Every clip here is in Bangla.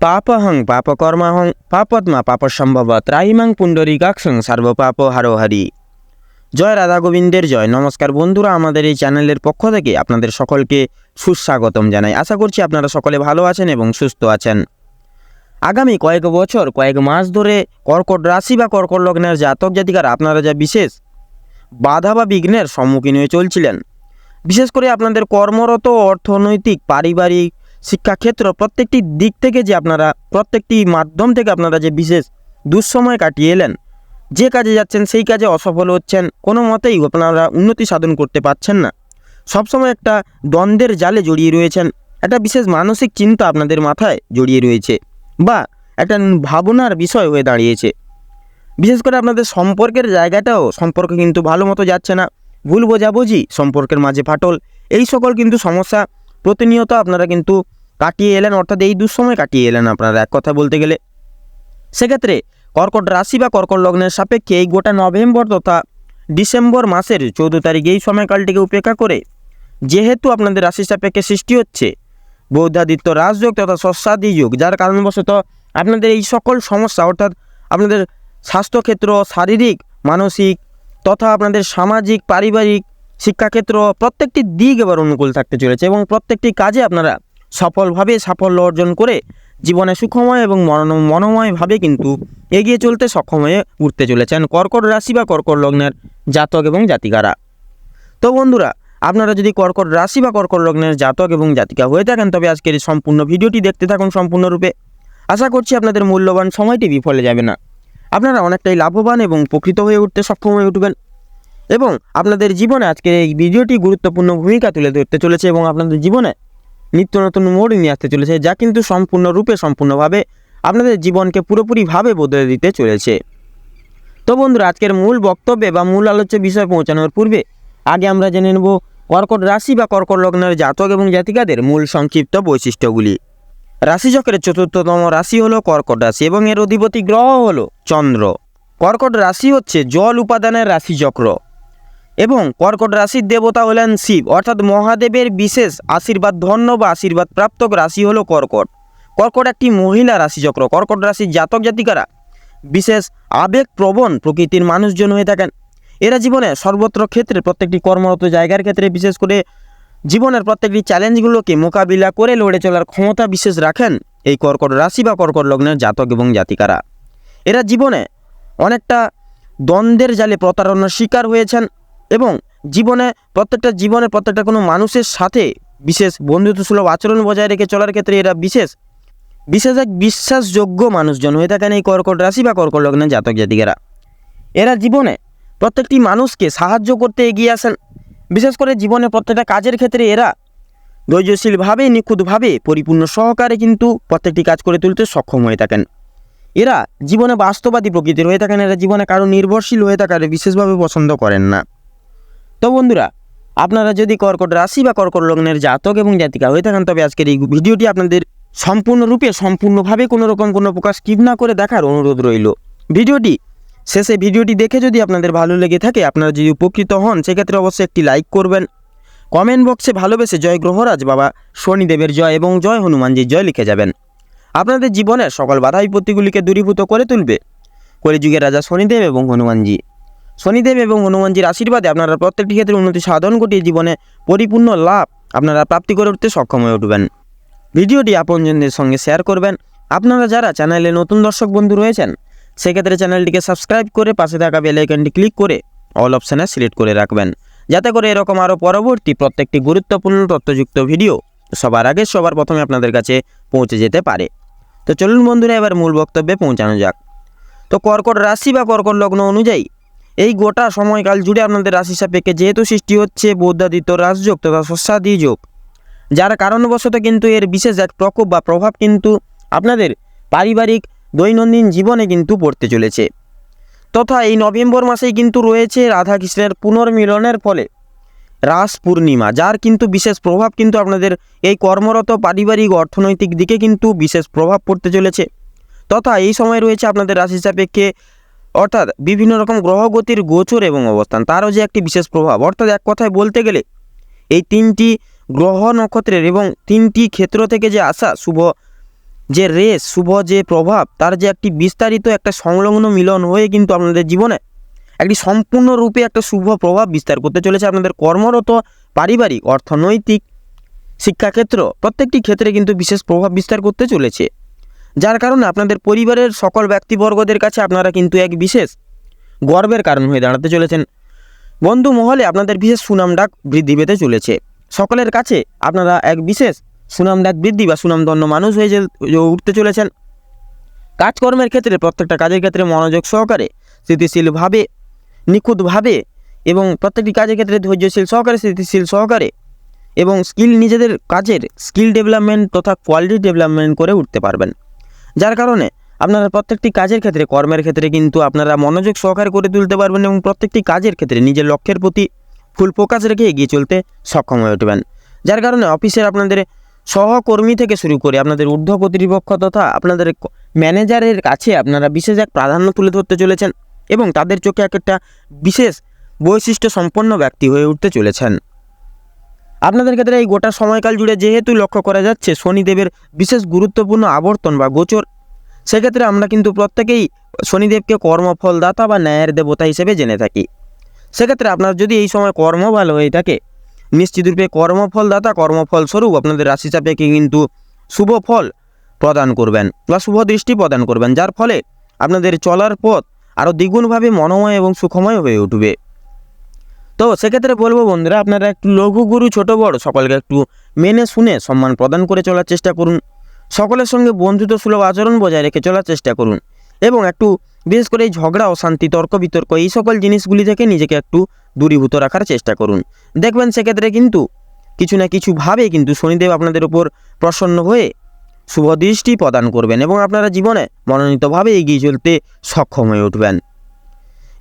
পাপহং পাপকর্মাহং পাপত্মা পাপসম্ভব ত্রাহিমাং পুণ্ডরীকাক্ষং সর্বপাপ হারোহারি। জয় রাধা গোবিন্দের জয়। নমস্কার বন্ধুরা, আমাদের এই চ্যানেলের পক্ষ থেকে আপনাদের সকলকে সুস্বাগতম জানাই। আশা করছি আপনারা সকলে ভালো আছেন এবং সুস্থ আছেন। আগামী কয়েক বছর কয়েক মাস ধরে কর্কট রাশি বা কর্কট লগ্নের জাতক জাতিকারা আপনারা যা বিশেষ বাধা বা বিঘ্নের সম্মুখীন হয়ে চলছিলেন, বিশেষ করে আপনাদের কর্মরত, অর্থনৈতিক, পারিবারিক, শিক্ষাক্ষেত্র প্রত্যেকটি দিক থেকে যে আপনারা প্রত্যেকটি মাধ্যম থেকে আপনারা যে বিশেষ দুঃসময় কাটিয়ে এলেন, যে কাজে যাচ্ছেন সেই কাজে অসফল হচ্ছেন, কোনো মতেই আপনারা উন্নতি সাধন করতে পারছেন না, সবসময় একটা দ্বন্দ্বের জালে জড়িয়ে রয়েছেন, একটা বিশেষ মানসিক চিন্তা আপনাদের মাথায় জড়িয়ে রয়েছে বা একটা ভাবনার বিষয় হয়ে দাঁড়িয়েছে। বিশেষ করে আপনাদের সম্পর্কের জায়গাটাও সম্পর্ক কিন্তু ভালো মতো যাচ্ছে না, ভুল বোঝাবুঝি, সম্পর্কের মাঝে ফাটল, এই সকল কিন্তু সমস্যা প্রতিনিয়ত আপনারা কিন্তু কাটিয়ে এলেন, অর্থাৎ এই দুঃসময় কাটিয়ে এলেন আপনারা এক কথা বলতে গেলে। সেক্ষেত্রে কর্কট রাশি বা কর্কট লগ্নের সাপেক্ষে এই গোটা নভেম্বর তথা ডিসেম্বর মাসের 14 তারিখ এই সময়কালটিকে উপেক্ষা করে, যেহেতু আপনাদের রাশি সাপেক্ষে সৃষ্টি হচ্ছে বৌদ্ধাদিত্য রাজযোগ তথা ষষ্ঠাদি যোগ, যার কারণবশত আপনাদের এই সকল সমস্যা অর্থাৎ আপনাদের স্বাস্থ্যক্ষেত্র, শারীরিক, মানসিক তথা আপনাদের সামাজিক, পারিবারিক, শিক্ষাক্ষেত্র প্রত্যেকটি দিক এবার অনুকূল থাকতে চলেছে এবং প্রত্যেকটি কাজে আপনারা সফলভাবে সাফল্য অর্জন করে জীবনে সুখময় এবং মনোময়ভাবে কিন্তু এগিয়ে চলতে সক্ষম হয়ে উঠতে চলেছেন কর্কট রাশি বা কর্কট লগ্নের জাতক এবং জাতিকারা। তো বন্ধুরা, আপনারা যদি কর্কট রাশি বা কর্কট লগ্নের জাতক এবং জাতিকা হয়ে থাকেন, তবে আজকের এই সম্পূর্ণ ভিডিওটি দেখতে থাকুন সম্পূর্ণরূপে। আশা করছি আপনাদের মূল্যবান সময়টি বিফলে যাবে না, আপনারা অনেকটাই লাভবান এবং উপকৃত হয়ে উঠতে সক্ষম হয়ে উঠবেন এবং আপনাদের জীবনে আজকের এই ভিডিওটি গুরুত্বপূর্ণ ভূমিকা তুলে ধরতে চলেছে এবং আপনাদের জীবনে নিত্য নতুন মোড় নিয়ে আসতে চলেছে, যা কিন্তু সম্পূর্ণভাবে আপনাদের জীবনকে পুরোপুরিভাবে বদলে দিতে চলেছে। তো বন্ধুরা, আজকের মূল বক্তব্যে বা মূল আলোচ্য বিষয় পৌঁছানোর পূর্বে আগে আমরা জেনে নেব কর্কট রাশি বা কর্কট লগ্নের জাতক এবং জাতিকাদের মূল সংক্ষিপ্ত বৈশিষ্ট্যগুলি। রাশিচক্রের ৪র্থতম রাশি হলো কর্কট রাশি এবং এর অধিপতি গ্রহ হলো চন্দ্র। কর্কট রাশি হচ্ছে জল উপাদানের রাশিচক্র এবং কর্কট রাশির দেবতা হলেন শিব, অর্থাৎ মহাদেবের বিশেষ আশীর্বাদ ধন্য বা আশীর্বাদ প্রাপ্ত রাশি হলো কর্কট। কর্কট একটি মহিলা রাশিচক্র। কর্কট রাশির জাতক জাতিকারা বিশেষ আবেগপ্রবণ প্রকৃতির মানুষজন হয়ে থাকেন। এরা জীবনে সর্বত্র ক্ষেত্রে প্রত্যেকটি কর্মরত জায়গার ক্ষেত্রে বিশেষ করে জীবনের প্রত্যেকটি চ্যালেঞ্জগুলোকে মোকাবিলা করে লড়ে চলার ক্ষমতা বিশেষ রাখেন এই কর্কট রাশি বা কর্কট লগ্নের জাতক এবং জাতিকারা। এরা জীবনে অনেকটা দ্বন্দ্বের জালে প্রতারণার শিকার হয়েছেন এবং প্রত্যেকটা কোনো মানুষের সাথে বিশেষ বন্ধুত্বসুলভ আচরণ বজায় রেখে চলার ক্ষেত্রে এরা বিশেষ এক বিশ্বাসযোগ্য মানুষজন হয়ে থাকেন এই কর্কট রাশি বা কর্কট লগ্নের জাতক জাতিকারা। এরা জীবনে প্রত্যেকটি মানুষকে সাহায্য করতে এগিয়ে আসেন। বিশেষ করে জীবনে প্রত্যেকটা কাজের ক্ষেত্রে এরা ধৈর্যশীলভাবে, নিখুঁতভাবে, পরিপূর্ণ সহকারে কিন্তু প্রত্যেকটি কাজ করে তুলতে সক্ষম হয়ে থাকেন। এরা জীবনে বাস্তববাদী প্রকৃতির হয়ে থাকেন। এরা জীবনে কারো নির্ভরশীল হয়ে থাকার বিশেষভাবে পছন্দ করেন না। তো বন্ধুরা, আপনারা যদি কর্কট রাশি বা কর্কট লগ্নের জাতক এবং জাতিকা হয়ে থাকেন, তবে আজকের এই ভিডিওটি আপনাদের সম্পূর্ণভাবে কোনো প্রকার স্কিপ না করে দেখার অনুরোধ রইল। ভিডিওটি দেখে যদি আপনাদের ভালো লেগে থাকে, আপনারা যদি উপকৃত হন, সেক্ষেত্রে অবশ্যই একটি লাইক করবেন, কমেন্ট বক্সে ভালোবেসে জয় গ্রহরাজ বাবা শনিদেবের জয় এবং জয় হনুমানজির জয় লিখে যাবেন। আপনাদের জীবনের সকল বাধা বিপত্তিগুলিকে দূরীভূত করে তুলবে কলিযুগের রাজা শনিদেব এবং হনুমানজির আশীর্বাদে আপনারা প্রত্যেকটি ক্ষেত্রে উন্নতি সাধন ঘটিয়ে জীবনে পরিপূর্ণ লাভ আপনারা প্রাপ্তি করে উঠতে সক্ষম হয়ে উঠবেন। ভিডিওটি আপনজনদের সঙ্গে শেয়ার করবেন। আপনারা যারা চ্যানেলে নতুন দর্শক বন্ধু রয়েছেন, সেক্ষেত্রে চ্যানেলটিকে সাবস্ক্রাইব করে পাশে থাকা বেল আইকনটি ক্লিক করে অল অপশানে সিলেক্ট করে রাখবেন, যাতে করে এরকম আরও পরবর্তী প্রত্যেকটি গুরুত্বপূর্ণ তথ্যযুক্ত ভিডিও সবার আগে সবার প্রথমে আপনাদের কাছে পৌঁছে যেতে পারে। তো চলুন বন্ধুরা, এবার মূল বক্তব্যে পৌঁছানো যাক। তো কর্কট রাশি বা কর্কট লগ্ন অনুযায়ী এই গোটা সময়কাল জুড়ে আপনাদের রাশি সাপেক্ষে যেহেতু সৃষ্টি হচ্ছে বৌদ্ধাদিত্য রাজযোগ তথা ষষ্ঠাদি যোগ, যার কারণবশত কিন্তু এর বিশেষ এক প্রকোপ বা প্রভাব কিন্তু আপনাদের পারিবারিক দৈনন্দিন জীবনে কিন্তু পড়তে চলেছে। তথা এই নভেম্বর মাসেই কিন্তু রয়েছে রাধাকৃষ্ণের পুনর্মিলনের ফলে রাস পূর্ণিমা, যার কিন্তু বিশেষ প্রভাব কিন্তু আপনাদের এই কর্মরত পারিবারিক অর্থনৈতিক দিকে কিন্তু বিশেষ প্রভাব পড়তে চলেছে। তথা এই সময় রয়েছে আপনাদের রাশি সাপেক্ষে অর্থাৎ বিভিন্ন রকম গ্রহগতির গোচর এবং অবস্থান, তারও যে একটি বিশেষ প্রভাব। অর্থাৎ এক কথায় বলতে গেলে এই 3টি গ্রহ নক্ষত্রের এবং 3টি ক্ষেত্র থেকে যে আসা শুভ যে রেস, শুভ যে প্রভাব, তার যে একটি বিস্তারিত একটা সংলগ্ন মিলন হয়ে কিন্তু আপনাদের জীবনে একটি সম্পূর্ণরূপে একটা শুভ প্রভাব বিস্তার করতে চলেছে। আপনাদের কর্মরত, পারিবারিক, অর্থনৈতিক, শিক্ষাক্ষেত্র প্রত্যেকটি ক্ষেত্রে কিন্তু বিশেষ প্রভাব বিস্তার করতে চলেছে, যার কারণে আপনাদের পরিবারের সকল ব্যক্তিবর্গদের কাছে আপনারা কিন্তু এক বিশেষ গর্বের কারণ হয়ে দাঁড়াতে চলেছেন। বন্ধু মহলে আপনাদের বিশেষ সুনাম ডাক বৃদ্ধি পেতে চলেছে। সকলের কাছে আপনারা এক বিশেষ সুনাম ডাক বৃদ্ধি বা সুনামধন্য মানুষ হয়ে উঠতে চলেছেন। কাজকর্মের ক্ষেত্রে প্রত্যেকটা কাজের ক্ষেত্রে মনোযোগ সহকারে, স্থিতিশীলভাবে, নিখুঁতভাবে এবং প্রত্যেকটি কাজের ক্ষেত্রে ধৈর্যশীল সহকারে, স্থিতিশীল সহকারে এবং নিজেদের কাজের স্কিল ডেভেলপমেন্ট তথা কোয়ালিটি ডেভেলপমেন্ট করে উঠতে পারবেন, যার কারণে আপনারা প্রত্যেকটি কাজের ক্ষেত্রে, কর্মের ক্ষেত্রে কিন্তু আপনারা মনোযোগ সহকারে করে তুলতে পারবেন এবং প্রত্যেকটি কাজের ক্ষেত্রে নিজের লক্ষ্যের প্রতি ফুল ফোকাস রেখে এগিয়ে চলতে সক্ষম হয়ে উঠবেন, যার কারণে অফিসের আপনাদের সহকর্মী থেকে শুরু করে আপনাদের ঊর্ধ্ব কর্তৃপক্ষ তথা আপনাদের ম্যানেজারের কাছে আপনারা বিশেষ এক প্রাধান্য তুলে ধরতে চলেছেন এবং তাদের চোখে একটা বিশেষ বৈশিষ্ট্য সম্পন্ন ব্যক্তি হয়ে উঠতে চলেছেন। আপনাদের ক্ষেত্রে এই গোটা সময়কাল জুড়ে যেহেতু লক্ষ্য করা যাচ্ছে শনিদেবের বিশেষ গুরুত্বপূর্ণ আবর্তন বা গোচর, সেক্ষেত্রে আমরা কিন্তু প্রত্যেকেই শনিদেবকে কর্মফলদাতা বা ন্যায়ের দেবতা হিসেবে জেনে থাকি। সেক্ষেত্রে আপনার যদি এই সময় কর্ম ভালো হয়ে থাকে, নিশ্চিতরূপে কর্মফলদাতা কর্মফলস্বরূপ আপনাদের রাশিচাপেকে কিন্তু শুভ ফল প্রদান করবেন বা শুভ দৃষ্টি প্রদান করবেন, যার ফলে আপনাদের চলার পথ আরও দ্বিগুণভাবে মনোময় এবং সুখময় হয়ে উঠবে। তো সেক্ষেত্রে বলবো বন্ধুরা, আপনারা একটু লঘু গুরু ছোট বড় সকলকে একটু মেনে শুনে সম্মান প্রদান করে চলার চেষ্টা করুন। সকলের সঙ্গে বন্ধুত্ব সুলভ আচরণ বজায় রেখে চলার চেষ্টা করুন এবং একটু বিশেষ করে এই ঝগড়া, অশান্তি, তর্ক বিতর্ক এই সকল জিনিসগুলি থেকে নিজেকে একটু দূরীভূত রাখার চেষ্টা করুন। দেখবেন সেক্ষেত্রে কিন্তু কিছু না কিছুভাবে কিন্তু শনিদেব আপনাদের উপর প্রসন্ন হয়ে শুভ দৃষ্টি প্রদান করবেন এবং আপনারা জীবনে মনোনীতভাবে এগিয়ে চলতে সক্ষম হয়ে উঠবেন।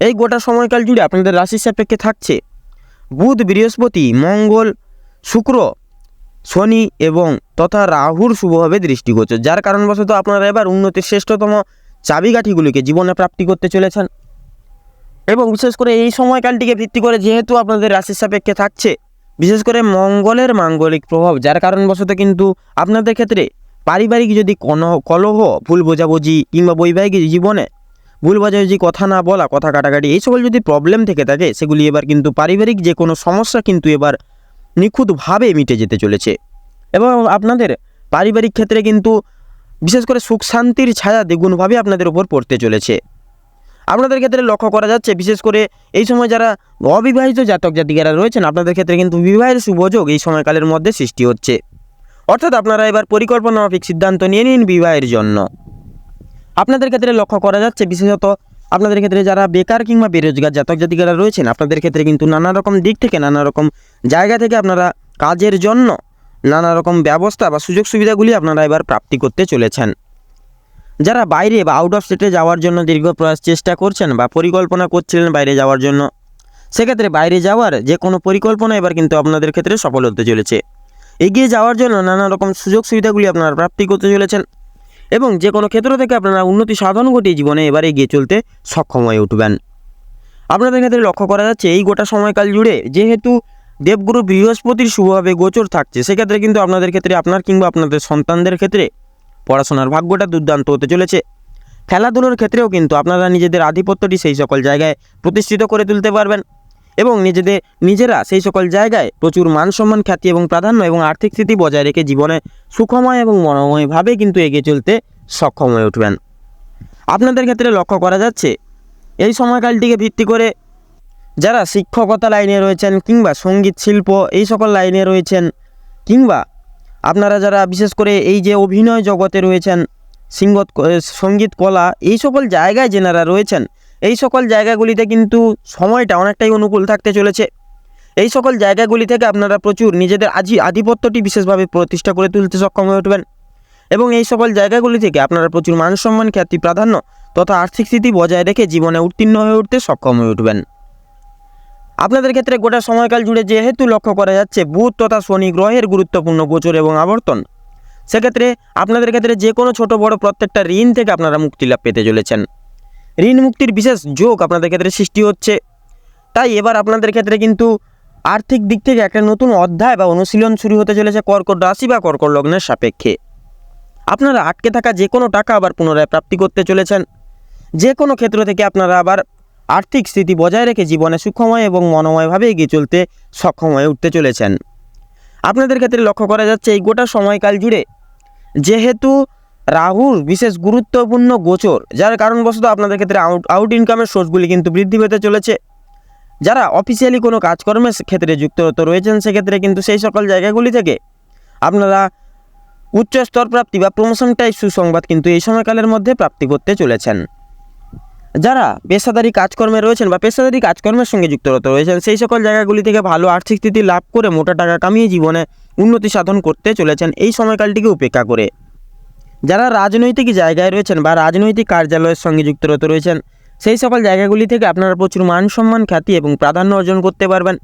এই গোটা সময়কাল জুড়ে আপনাদের রাশির সাপেক্ষে থাকছে বুধ, বৃহস্পতি, মঙ্গল, শুক্র, শনি এবং তথা রাহুর শুভভাবে দৃষ্টিগোচর, যার কারণবশত আপনারা এবার উন্নতির শ্রেষ্ঠতম চাবিকাঠিগুলিকে জীবনে প্রাপ্তি করতে চলেছেন। এবং বিশেষ করে এই সময়কালটিকে ভিত্তি করে যেহেতু আপনাদের রাশির সাপেক্ষে থাকছে বিশেষ করে মঙ্গলের মাঙ্গলিক প্রভাব, যার কারণবশত কিন্তু আপনাদের ক্ষেত্রে পারিবারিক যদি কোনো কলহ, ভুল বোঝাবুঝি কিংবা বৈবাহিক জীবনে ভুল বোঝাবুঝি, কথা না বলা, কথা কাটাকাটি এই সকল যদি প্রবলেম থেকে থাকে, সেগুলি এবার কিন্তু পারিবারিক যে কোনো সমস্যা কিন্তু এবার নিখুঁতভাবে মিটে যেতে চলেছে এবং আপনাদের পারিবারিক ক্ষেত্রে কিন্তু বিশেষ করে সুখ শান্তির ছায়া দ্বিগুণভাবে আপনাদের উপর পড়তে চলেছে। আপনাদের ক্ষেত্রে লক্ষ্য করা যাচ্ছে বিশেষ করে এই সময় যারা অবিবাহিত জাতক জাতিকারা রয়েছেন, আপনাদের ক্ষেত্রে কিন্তু বিবাহের শুভযোগ এই সময়কালের মধ্যে সৃষ্টি হচ্ছে, অর্থাৎ আপনারা এবার পরিকল্পনা মাফিক সিদ্ধান্ত নিয়ে নিন বিবাহের জন্য। আপনাদের ক্ষেত্রে লক্ষ্য করা যাচ্ছে বিশেষত আপনাদের ক্ষেত্রে যারা বেকার কিংবা বেরোজগার জাতক জাতিকারা রয়েছেন, আপনাদের ক্ষেত্রে কিন্তু নানা রকম দিক থেকে, নানা রকম জায়গা থেকে আপনারা কাজের জন্য নানা রকম ব্যবস্থা বা সুযোগ সুবিধাগুলি আপনারা এবার প্রাপ্তি করতে চলেছেন। যারা বাইরে বা আউট অফ স্টেটে যাওয়ার জন্য দীর্ঘ প্রয়াস চেষ্টা করছেন বা পরিকল্পনা করছিলেন বাইরে যাওয়ার জন্য, সেক্ষেত্রে বাইরে যাওয়ার যে কোনো পরিকল্পনা এবার কিন্তু আপনাদের ক্ষেত্রে সফল হতে চলেছে। এগিয়ে যাওয়ার জন্য নানা রকম সুযোগ সুবিধাগুলি আপনারা প্রাপ্তি করতে চলেছেন এবং যে কোনো ক্ষেত্র থেকে আপনারা উন্নতি সাধন ঘটিয়ে জীবনে এবার এগিয়ে চলতে সক্ষম হয়ে উঠবেন। আপনাদের ক্ষেত্রে লক্ষ্য করা যাচ্ছে এই গোটা সময়কাল জুড়ে যেহেতু দেবগুরু বৃহস্পতির শুভভাবে গোচর থাকছে, সেক্ষেত্রে কিন্তু আপনাদের ক্ষেত্রে আপনার কিংবা আপনাদের সন্তানদের ক্ষেত্রে পড়াশোনার ভাগ্যটা দুর্দান্ত হতে চলেছে। খেলাধুলোর ক্ষেত্রেও কিন্তু আপনারা নিজেদের আধিপত্যটি সেই সকল জায়গায় প্রতিষ্ঠিত করে তুলতে পারবেন এবং নিজেরা সেই সকল জায়গায় প্রচুর মান সম্মান, খ্যাতি এবং প্রাধান্য এবং আর্থিক স্থিতি বজায় রেখে জীবনে সুখময় এবং মনোময়ভাবে কিন্তু এগিয়ে চলতে সক্ষম হয়ে উঠবেন। আপনাদের ক্ষেত্রে লক্ষ্য করা যাচ্ছে এই সময়কালটিকে ভিত্তি করে যারা শিক্ষকতা লাইনে রয়েছেন কিংবা সঙ্গীত শিল্প এই সকল লাইনে রয়েছেন কিংবা আপনারা যারা বিশেষ করে এই যে অভিনয় জগতে রয়েছেন, সঙ্গীত কলা এই সকল জায়গায় যেনারা রয়েছেন, এই সকল জায়গাগুলিতে কিন্তু সময়টা অনেকটাই অনুকূল থাকতে চলেছে। এই সকল জায়গাগুলি থেকে আপনারা প্রচুর নিজেদের আধিপত্যটি বিশেষভাবে প্রতিষ্ঠা করে তুলতে সক্ষম হয়ে উঠবেন এবং এই সকল জায়গাগুলি থেকে আপনারা প্রচুর মান সম্মান, খ্যাতি, প্রাধান্য তথা আর্থিক স্থিতি বজায় রেখে জীবনে উত্তীর্ণ হয়ে উঠতে সক্ষম হয়ে উঠবেন। আপনাদের ক্ষেত্রে গোটা সময়কাল জুড়ে যেহেতু লক্ষ্য করা যাচ্ছে বুধ তথা শনি গ্রহের গুরুত্বপূর্ণ গোচর এবং আবর্তন, সেক্ষেত্রে আপনাদের ক্ষেত্রে যে কোনো ছোট বড় প্রত্যেকটা ঋণ থেকে আপনারা মুক্তি লাভ পেতে চলেছেন। ঋণ মুক্তির বিশেষ যোগ আপনাদের ক্ষেত্রে সৃষ্টি হচ্ছে, তাই এবার আপনাদের ক্ষেত্রে কিন্তু আর্থিক দিক থেকে একটা নতুন অধ্যায় বা অনুশীলন শুরু হতে চলেছে কর্কট রাশি বা কর্কট লগ্নের সাপেক্ষে। আপনারা আটকে থাকা যে কোনো টাকা আবার পুনরায় প্রাপ্তি করতে চলেছেন। যে কোনো ক্ষেত্র থেকে আপনারা আবার আর্থিক স্থিতি বজায় রেখে জীবনে সুখময় এবং মনোময়ভাবে এগিয়ে চলতে সক্ষম হয়ে উঠতে চলেছেন। আপনাদের ক্ষেত্রে লক্ষ্য করা যাচ্ছে এই গোটা সময়কাল জুড়ে যেহেতু রাহুর বিশেষ গুরুত্বপূর্ণ গোচর, যার কারণবশত আপনাদের ক্ষেত্রে আউট ইনকামের সোর্সগুলি কিন্তু বৃদ্ধি পেতে চলেছে। যারা অফিসিয়ালি কোনো কাজকর্মের ক্ষেত্রে যুক্ত রয়েছেন সেক্ষেত্রে কিন্তু সেই সকল জায়গাগুলি থেকে আপনারা উচ্চ স্তর প্রাপ্তি বা প্রমোশন টাইপ সুসংবাদ কিন্তু এই সময়কালের মধ্যে প্রাপ্তি করতে চলেছেন। যারা পেশাদারি কাজকর্মে রয়েছেন বা পেশাদারি কাজকর্মের সঙ্গে যুক্ত রয়েছেন সেই সকল জায়গাগুলি থেকে ভালো আর্থিক স্থিতি লাভ করে মোটা টাকা কামিয়ে জীবনে উন্নতি সাধন করতে চলেছেন এই সময়কালটিকে উপেক্ষা করে। যারা রাজনৈতিক জায়গায় রয়েছেন বা রাজনৈতিক কার্যালয়ের সঙ্গে যুক্ত রয়েছেন সেই সকল জায়গাগুলি থেকে আপনারা প্রচুর মান সম্মান, খ্যাতি এবং প্রাধান্য অর্জন করতে পারবেন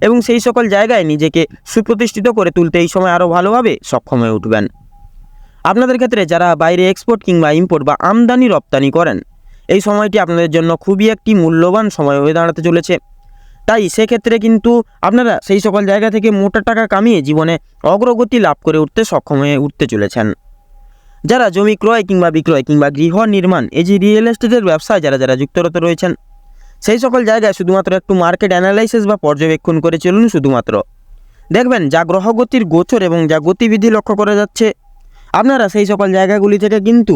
এবং সেই সকল জায়গায় নিজেকে সুপ্রতিষ্ঠিত করে তুলতে এই সময় আরও ভালোভাবে সক্ষম হয়ে উঠবেন। আপনাদের ক্ষেত্রে যারা বাইরে এক্সপোর্ট কিংবা ইম্পোর্ট বা আমদানি রপ্তানি করেন এই সময়টি আপনাদের জন্য খুবই একটি মূল্যবান সময় হয়ে দাঁড়াতে চলেছে। তাই সেক্ষেত্রে কিন্তু আপনারা সেই সকল জায়গা থেকে মোটা টাকা কামিয়ে জীবনে অগ্রগতি লাভ করে উঠতে সক্ষম হয়ে উঠতে চলেছেন। যারা জমি ক্রয় কিংবা বিক্রয় কিংবা গৃহ নির্মাণ এই যে রিয়েল এস্টেটের ব্যবসায় যারা যুক্ত রয়েছেন সেই সকল জায়গায় শুধুমাত্র একটু মার্কেট অ্যানালাইসিস বা পর্যবেক্ষণ করে চলুন। শুধুমাত্র দেখবেন যা গ্রহগতির গোচর এবং যা গতিবিধি লক্ষ্য করা যাচ্ছে আপনারা সেই সকল জায়গাগুলি থেকে কিন্তু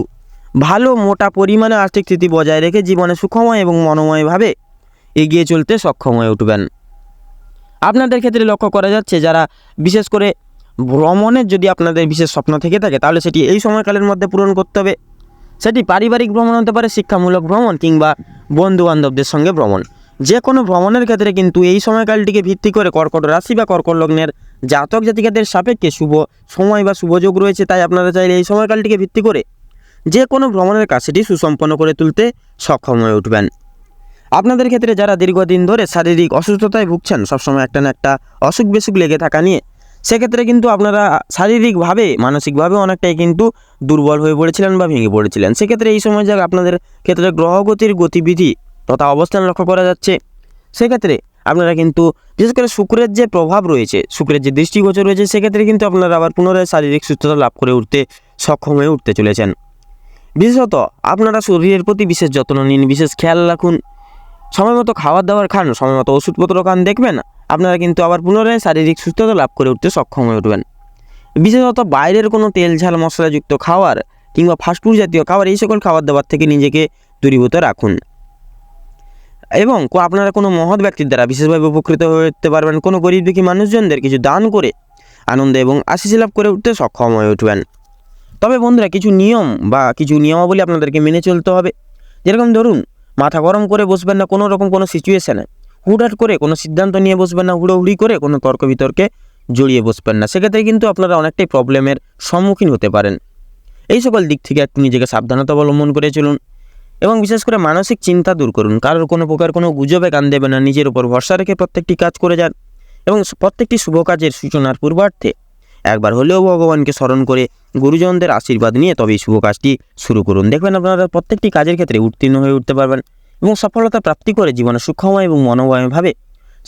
ভালো মোটা পরিমাণে আর্থিক স্থিতি বজায় রেখে জীবনে সুখময় এবং মনোময়ভাবে এগিয়ে চলতে সক্ষম হয়ে উঠবেন। আপনাদের ক্ষেত্রে লক্ষ্য করা যাচ্ছে যারা বিশেষ করে ভ্রমণের যদি আপনাদের বিশেষ স্বপ্ন থেকে থাকে তাহলে সেটি এই সময়কালের মধ্যে পূরণ করতে হবে। সেটি পারিবারিক ভ্রমণ হতে পারে, শিক্ষামূলক ভ্রমণ কিংবা বন্ধুবান্ধবদের সঙ্গে ভ্রমণ। যে কোনো ভ্রমণের ক্ষেত্রে কিন্তু এই সময়কালটিকে ভিত্তি করে কর্কট রাশি বা কর্কট লগ্নের জাতক জাতিকাদের সাপেক্ষে শুভ সময় বা শুভযোগ রয়েছে। তাই আপনারা চাইলে এই সময়কালটিকে ভিত্তি করে যে কোনো ভ্রমণের কাজ সেটি সুসম্পন্ন করে তুলতে সক্ষম হয়ে উঠবেন। আপনাদের ক্ষেত্রে যারা দীর্ঘদিন ধরে শারীরিক অসুস্থতায় ভুগছেন, সবসময় একটা না একটা অসুখ বিসুখ লেগে থাকা নিয়ে, সেক্ষেত্রে কিন্তু আপনারা শারীরিকভাবে মানসিকভাবে অনেকটাই কিন্তু দুর্বল হয়ে পড়েছিলেন বা ভেঙে পড়েছিলেন। সেক্ষেত্রে এই সময় যাক আপনাদের ক্ষেত্রে গ্রহগতির গতিবিধি তথা অবস্থান লক্ষ্য করা যাচ্ছে। সেক্ষেত্রে আপনারা কিন্তু বিশেষ করে শুক্রের যে প্রভাব রয়েছে, শুক্রের যে দৃষ্টিগোচর রয়েছে, সেক্ষেত্রে কিন্তু আপনারা আবার পুনরায় শারীরিক সুস্থতা লাভ করে উঠতে সক্ষম হয়ে উঠতে চলেছেন। বিশেষত আপনারা শরীরের প্রতি বিশেষ যত্ন নিন, বিশেষ খেয়াল রাখুন, সময় মতো খাবার দাবার খান, সময় মতো ওষুধপত্র খান, দেখবেন আপনারা কিন্তু আবার পুনরায় শারীরিক সুস্থতা লাভ করে উঠতে সক্ষম হয়ে উঠবেন। বিশেষত বাইরের কোনো তেল ঝাল মশলাযুক্ত খাবার কিংবা ফাস্টফুড জাতীয় খাবার এই সকল খাবার দাবার থেকে নিজেকে দূরীভূত রাখুন এবং আপনারা কোনো মহৎ ব্যক্তির দ্বারা বিশেষভাবে উপকৃত হয়ে উঠতে পারবেন। কোনো গরিব দুঃখী মানুষজনদের কিছু দান করে আনন্দ এবং আশীষ লাভ করে উঠতে সক্ষম হয়ে উঠবেন। তবে বন্ধুরা কিছু নিয়ম বা কিছু নিয়মাবলী আপনাদেরকে মেনে চলতে হবে। যেরকম ধরুন, মাথা গরম করে বসবেন না কোনো রকম কোনো সিচুয়েশানে, হুটহাট করে কোনো সিদ্ধান্ত নিয়ে বসবেন না, হুড়োহুড়ি করে কোনো তর্ক বিতর্কে জড়িয়ে বসবেন না। সেক্ষেত্রে কিন্তু আপনারা অনেকটাই প্রবলেমের সম্মুখীন হতে পারেন। এই সকল দিক থেকে একটু নিজেকে সাবধানতা অবলম্বন করে চলুন এবং বিশেষ করে মানসিক চিন্তা দূর করুন। কারোর কোনো প্রকার কোনো গুজবে কান দেবেন না, নিজের উপর ভরসা রেখে প্রত্যেকটি কাজ করে যান এবং প্রত্যেকটি শুভ কাজের সূচনার পূর্বার্থে একবার হলেও ভগবানকে স্মরণ করে গুরুজনদের আশীর্বাদ নিয়ে তবেই শুভ কাজটি শুরু করুন। দেখবেন আপনারা প্রত্যেকটি কাজের ক্ষেত্রে উত্তীর্ণ হয়ে উঠতে পারবেন এবং সফলতা প্রাপ্তি করে জীবনে সুখময় এবং মনোময়ভাবে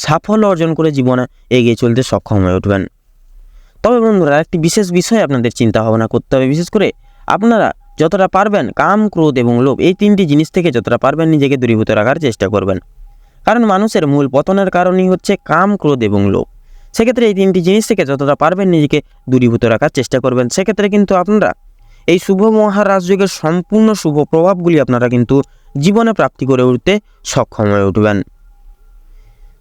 সাফল্য অর্জন করে জীবনে এগিয়ে চলতে সক্ষম হয়ে উঠবেন। তবে বন্ধুরা একটি বিশেষ বিষয় আপনাদের চিন্তা ভাবনা করতে হবে। বিশেষ করে আপনারা যতটা পারবেন কাম, ক্রোধ এবং লোভ এই তিনটি জিনিস থেকে যতটা পারবেন নিজেকে দূরীভূত রাখার চেষ্টা করবেন। কারণ মানুষের মূল পতনের কারণই হচ্ছে কাম, ক্রোধ এবং লোভ। সেক্ষেত্রে এই তিনটি জিনিস থেকে যতটা পারবেন নিজেকে দূরীভূত রাখার চেষ্টা করবেন। সেক্ষেত্রে কিন্তু আপনারা এই শুভ মহারাজযোগের সম্পূর্ণ শুভ প্রভাবগুলি আপনারা কিন্তু জীবনে প্রাপ্তি করে উঠতে সক্ষম হয়ে উঠবেন।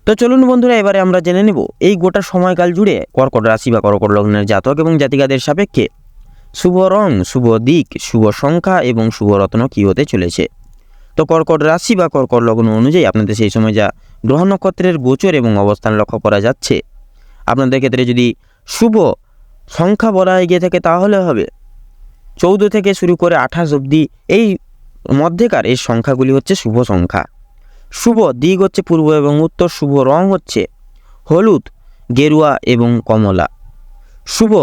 তো চলুন বন্ধুরা, এবারে আমরা জেনে নেব এই গোটা সময়কাল জুড়ে কর্কট রাশি বা কর্কট লগ্নের জাতক এবং জাতিকাদের সাপেক্ষে শুভ রং, শুভ দিক, শুভ সংখ্যা এবং শুভ রত্ন কী হতে চলেছে। তো কর্কট রাশি বা কর্কট লগ্ন অনুযায়ী আপনাদের সেই সময় যা গ্রহ নক্ষত্রের গোচর এবং অবস্থান লক্ষ্য করা যাচ্ছে, আপনাদের ক্ষেত্রে যদি শুভ সংখ্যা বলা গিয়ে থাকে তাহলে হবে 14 থেকে শুরু করে 28 অবধি এই মধ্যেকার এই সংখ্যাগুলি হচ্ছে শুভ সংখ্যা। শুভ দিক হচ্ছে পূর্ব এবং উত্তর, শুভ রং হচ্ছে হলুদ, গেরুয়া এবং কমলা, শুভ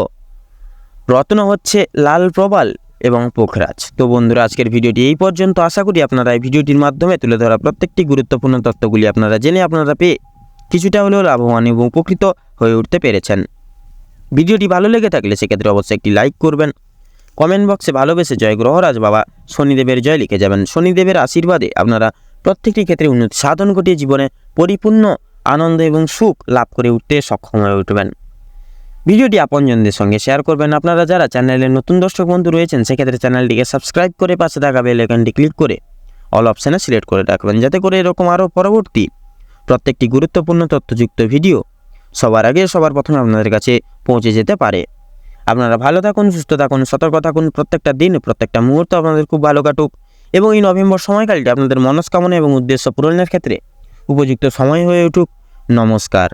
রত্ন হচ্ছে লাল প্রবাল এবং পোখরাজ। তো বন্ধুরা আজকের ভিডিওটি এই পর্যন্ত। আশা করি আপনারা এই ভিডিওটির মাধ্যমে তুলে ধরা প্রত্যেকটি গুরুত্বপূর্ণ তথ্যগুলি আপনারা জেনে আপনারা পেয়ে কিছুটা হলেও লাভবান এবং উপকৃত হয়ে উঠতে পেরেছেন। ভিডিওটি ভালো লেগে থাকলে সেক্ষেত্রে অবশ্যই একটি লাইক করবেন, কমেন্ট বক্সে ভালোবেসে জয় গ্রহরাজ বাবা শনিদেবের জয় লিখে যাবেন। শনিদেবের আশীর্বাদে আপনারা প্রত্যেকটি ক্ষেত্রে উন্নতি সাধন ঘটিয়ে জীবনে পরিপূর্ণ আনন্দ এবং সুখ লাভ করে উঠতে সক্ষম হয়ে উঠবেন। ভিডিওটি আপনজনদের সঙ্গে শেয়ার করবেন। আপনারা যারা চ্যানেলের নতুন দর্শক বন্ধু রয়েছেন সেক্ষেত্রে চ্যানেলটিকে সাবস্ক্রাইব করে পাশে থাকা বেল আইকনটি ক্লিক করে অল অপশানে সিলেক্ট করে রাখবেন, যাতে করে এরকম আরও পরবর্তী প্রত্যেকটি গুরুত্বপূর্ণ তথ্যযুক্ত ভিডিও সবার আগে সবার প্রথমে আপনাদের কাছে পৌঁছে যেতে পারে। আপনারা ভালো থাকুন, সুস্থ থাকুন, সতর্ক থাকুন। প্রত্যেকটা দিন প্রত্যেকটা মুহূর্ত আপনাদের খুব ভালো কাটুক এবং এই নভেম্বর সময়কালটি আপনাদের মনস্কামনা এবং উদ্দেশ্য পূরণের ক্ষেত্রে উপযুক্ত সময় হয়ে উঠুক। নমস্কার।